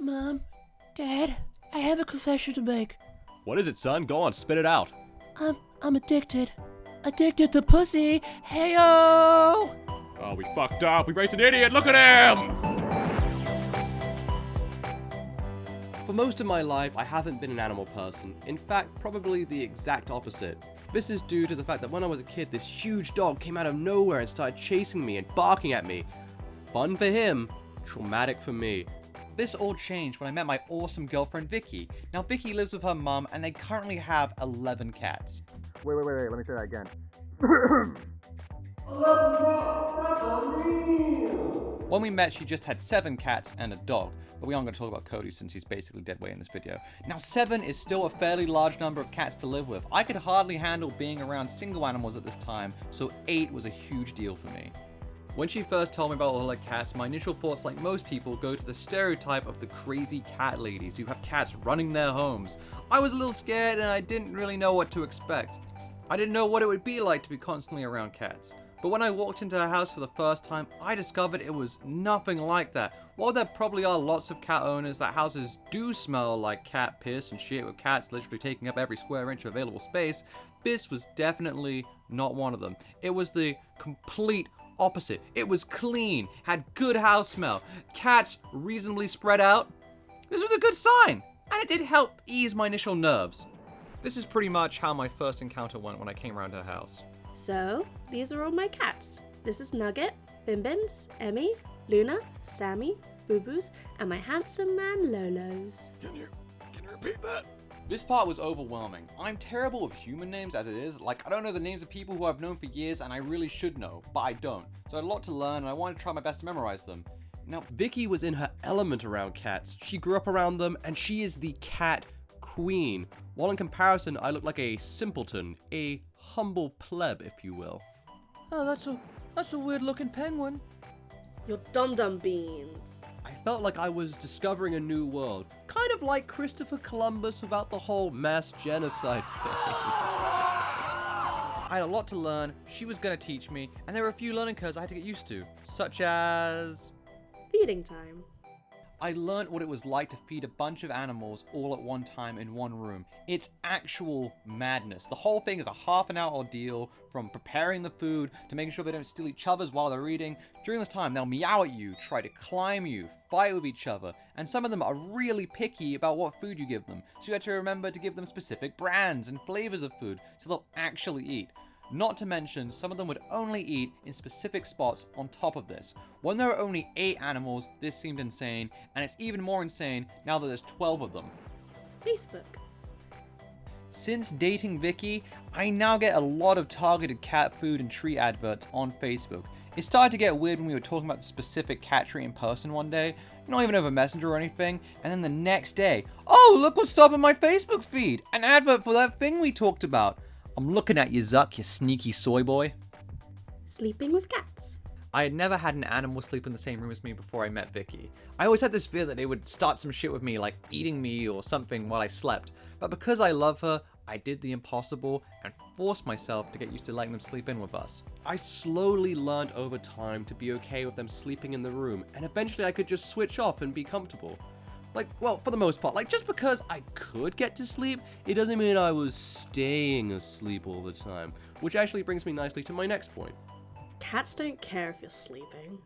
Mom, Dad, I have a confession to make. What is it, son? Go on, spit it out. I'm addicted. Addicted to pussy. Heyo! Oh, we fucked up. We raised an idiot. Look at him! For most of my life, I haven't been an animal person. In fact, probably the exact opposite. This is due to the fact that when I was a kid, this huge dog came out of nowhere and started chasing me and barking at me. Fun for him, traumatic for me. This all changed when I met my awesome girlfriend Vicki. Now Vicki lives with her mum and they currently have 11 cats. Wait, let me try that again. 11 cats, that's unreal! When we met, she just had 7 cats and a dog, but we aren't going to talk about Cody since he's basically dead weight in this video. Now 7 is still a fairly large number of cats to live with. I could hardly handle being around single animals at this time, so 8 was a huge deal for me. When she first told me about all her cats, my initial thoughts, like most people, go to the stereotype of the crazy cat ladies who have cats running their homes. I was a little scared and I didn't really know what to expect. I didn't know what it would be like to be constantly around cats. But when I walked into her house for the first time, I discovered it was nothing like that. While there probably are lots of cat owners that houses do smell like cat piss and shit with cats literally taking up every square inch of available space, this was definitely not one of them. It was the complete opposite. It was clean, had good house smell, cats reasonably spread out. This was a good sign, and it did help ease my initial nerves. This is pretty much how my first encounter went when I came around her house. So, these are all my cats. This is Nugget, Bimbins, Emmy, Luna, Sammy, Boo Boos, and my handsome man Lolos. Can you repeat that? This part was overwhelming. I'm terrible with human names as it is. Like, I don't know the names of people who I've known for years and I really should know, but I don't. So I had a lot to learn and I wanted to try my best to memorize them. Now, Vicki was in her element around cats. She grew up around them and she is the cat queen. While in comparison, I look like a simpleton, a humble pleb, if you will. Oh, that's a weird looking penguin. Your dum-dum beans. I felt like I was discovering a new world. Kind of like Christopher Columbus without the whole mass genocide thing. I had a lot to learn, she was gonna teach me, and there were a few learning curves I had to get used to, such as... Feeding time. I learned what it was like to feed a bunch of animals all at one time in one room. It's actual madness. The whole thing is a half an hour ordeal, from preparing the food to making sure they don't steal each other's while they're eating. During this time, they'll meow at you, try to climb you, fight with each other, and some of them are really picky about what food you give them. So you have to remember to give them specific brands and flavors of food so they'll actually eat. Not to mention, some of them would only eat in specific spots on top of this. When there are only 8 animals, this seemed insane, and it's even more insane now that there's 12 of them. Facebook. Since dating Vicki, I now get a lot of targeted cat food and treat adverts on Facebook. It started to get weird when we were talking about the specific cat treat in person one day, not even over Messenger or anything, and then the next day, oh, look what's up in my Facebook feed, an advert for that thing we talked about. I'm looking at you, Zuck, you sneaky soy boy. Sleeping with cats. I had never had an animal sleep in the same room as me before I met Vicki. I always had this fear that they would start some shit with me, like eating me or something while I slept. But because I love her, I did the impossible and forced myself to get used to letting them sleep in with us. I slowly learned over time to be okay with them sleeping in the room, and eventually I could just switch off and be comfortable. Like, well, for the most part, like, just because I could get to sleep, it doesn't mean I was staying asleep all the time. Which actually brings me nicely to my next point. Cats don't care if you're sleeping.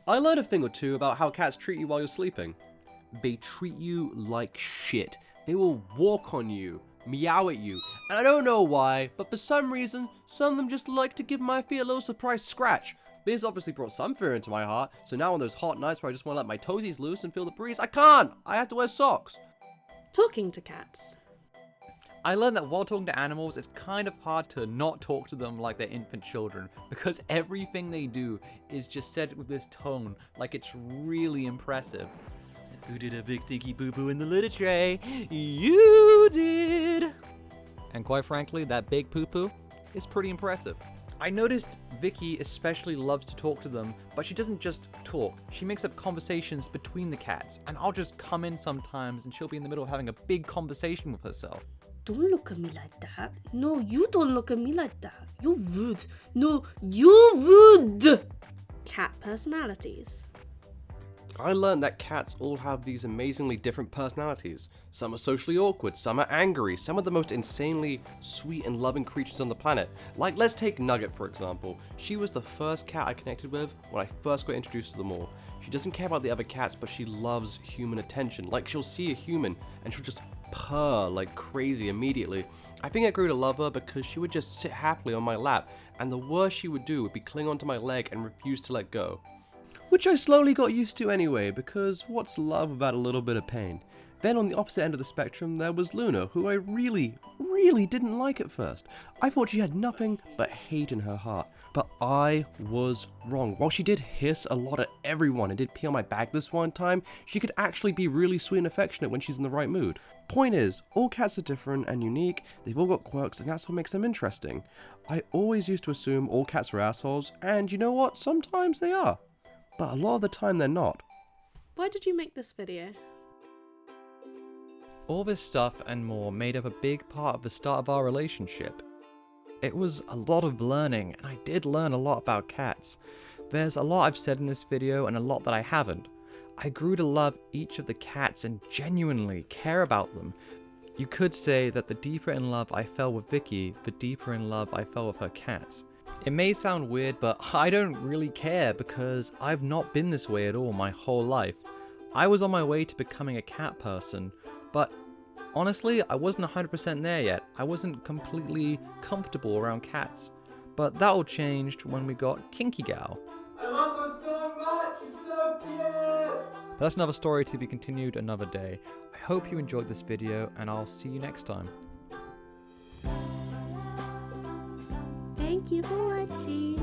I learned a thing or two about how cats treat you while you're sleeping. They treat you like shit. They will walk on you, meow at you, and I don't know why, but for some reason, some of them just like to give my feet a little surprise scratch. This obviously brought some fear into my heart, so now on those hot nights where I just want to let my toesies loose and feel the breeze, I can't! I have to wear socks! Talking to cats. I learned that while talking to animals, it's kind of hard to not talk to them like they're infant children, because everything they do is just said with this tone, like it's really impressive. Who did a big sticky boo-boo in the litter tray? You did! And quite frankly, that big poo-poo is pretty impressive. I noticed Vicki especially loves to talk to them, but she doesn't just talk. She makes up conversations between the cats, and I'll just come in sometimes and she'll be in the middle of having a big conversation with herself. Don't look at me like that. No, you don't look at me like that. You're rude. No, you're rude! Cat personalities. I learned that cats all have these amazingly different personalities. Some are socially awkward, some are angry, some are the most insanely sweet and loving creatures on the planet. Like, let's take Nugget for example. She was the first cat I connected with when I first got introduced to them all. She doesn't care about the other cats, but she loves human attention. Like, she'll see a human and she'll just purr like crazy immediately. I think I grew to love her because she would just sit happily on my lap, and the worst she would do would be cling onto my leg and refuse to let go. Which I slowly got used to anyway, because what's love without a little bit of pain? Then on the opposite end of the spectrum, there was Luna, who I really didn't like at first. I thought she had nothing but hate in her heart, but I was wrong. While she did hiss a lot at everyone and did pee on my back this one time, she could actually be really sweet and affectionate when she's in the right mood. Point is, all cats are different and unique, they've all got quirks, and that's what makes them interesting. I always used to assume all cats were assholes, and you know what? Sometimes they are. But a lot of the time they're not. Why did you make this video? All this stuff and more made up a big part of the start of our relationship. It was a lot of learning, and I did learn a lot about cats. There's a lot I've said in this video and a lot that I haven't. I grew to love each of the cats and genuinely care about them. You could say that the deeper in love I fell with Vicki, the deeper in love I fell with her cats. It may sound weird, but I don't really care because I've not been this way at all my whole life. I was on my way to becoming a cat person, but honestly, I wasn't 100% there yet. I wasn't completely comfortable around cats. But that all changed when we got Kinky Gal. I love her so much. She's so cute. But that's another story to be continued another day. I hope you enjoyed this video, and I'll see you next time. Thank you for watching.